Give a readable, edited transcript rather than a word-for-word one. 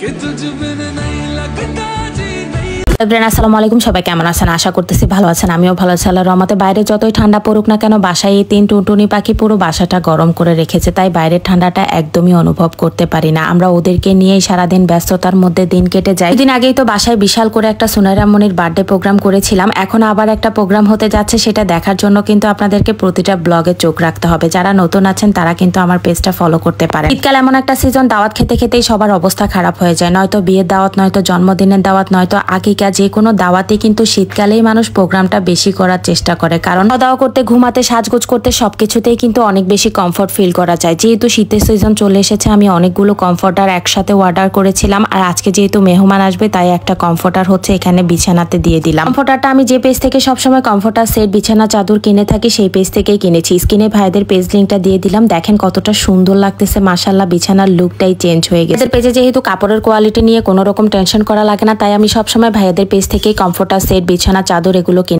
कि तुझ बिन नहीं लगता जी नहीं। আসসালামু আলাইকুম, সবাই কেমন আছেন? আশা করতেছি ভালো আছেন। আমিও ভালো আছি আল্লাহর রহমতে। বাইরে যতই ঠান্ডা পড়ুক না কেন, বাসায় এই 3 টুনটুনি পাখি পুরো বাসাটা গরম করে রেখেছে, তাই বাইরের ঠান্ডাটা একদমই অনুভব করতে পারি না। আমরা ওদেরকে নিয়েই সারাদিন ব্যস্ততার মধ্যে দিন কেটে যায়। দিন আগেই তো বাসায় বিশাল করে একটা সুনাইরা মনির বার্থডে প্রোগ্রাম করেছিলাম, এখন আবার একটা প্রোগ্রাম হতে যাচ্ছে। সেটা দেখার জন্য কিন্তু আপনাদেরকে প্রতিটা ব্লগে চোখ রাখতে হবে। যারা নতুন আছেন তারা কিন্তু আমার পেজটা ফলো করতে পারেন। শীতকাল এমন একটা সিজন, দাওয়াত খেতে খেতেই সবার অবস্থা খারাপ হয়ে যায়। নয়তো বিয়ের দাওয়াত, নয়তো জন্মদিনের দাওয়াত, নয়তো আকিকা, যে কোনো দাওয়াতে কিন্তু শীতকালেই মানুষ প্রোগ্রামটা বেশি করার চেষ্টা করে, কারণ খাওয়া দাওয়া করতে, ঘুমাতে, সাজগোজ করতে সবকিছুতেই কিন্তু অনেক বেশি কমফোর্ট ফিল করা যায়। যেহেতু শীতের সিজন চলে এসেছে, আমি অনেকগুলো কমফোর্টার একসাথে অর্ডার করেছিলাম, আর আজকে যেহেতু মেহমান আসবে তাই একটা কমফোর্টার হচ্ছে এখানে বিছানাতে দিয়ে দিলাম। কমফোর্টারটা আমি যে পেজ থেকে সবসময় কমফোর্টার সেট, বিছানা চাদর কিনে থাকি সেই পেজ থেকেই কিনেছি। স্ক্রিনে ভাইদের পেজ লিঙ্কটা দিয়ে দিলাম, দেখেন কতটা সুন্দর লাগতেছে। মাশাআল্লাহ, বিছানার লুকটাই চেঞ্জ হয়ে গেছে। এদের পেজে যেহেতু কাপড়ের কোয়ালিটি নিয়ে কোনো রকম টেনশন করা লাগে না, তাই আমি সবসময় ভাইদের পেজ থেকেই কমফোর্টার সেট, বিছানা চাদর এগুলো কিনে